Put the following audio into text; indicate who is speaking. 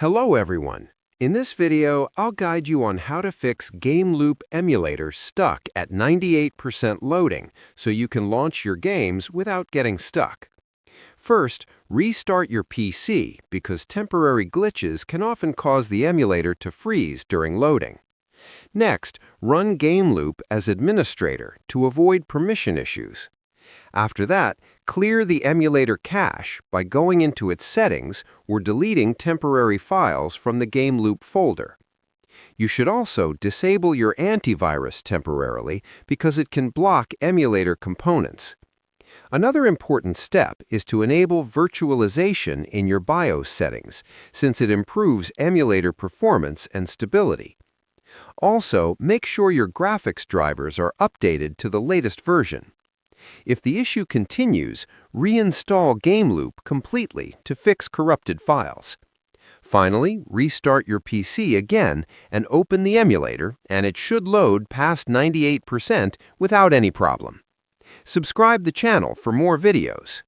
Speaker 1: Hello everyone. In this video, I'll guide you on how to fix GameLoop Emulator stuck at 98% loading so you can launch your games without getting stuck. First, restart your PC because temporary glitches can often cause the emulator to freeze during loading. Next, run GameLoop as administrator to avoid permission issues. After that, clear the emulator cache by going into its settings or deleting temporary files from the GameLoop folder. You should also disable your antivirus temporarily because it can block emulator components. Another important step is to enable virtualization in your BIOS settings, since it improves emulator performance and stability. Also, make sure your graphics drivers are updated to the latest version. If the issue continues, reinstall GameLoop completely to fix corrupted files. Finally, restart your PC again and open the emulator, and it should load past 98% without any problem. Subscribe the channel for more videos.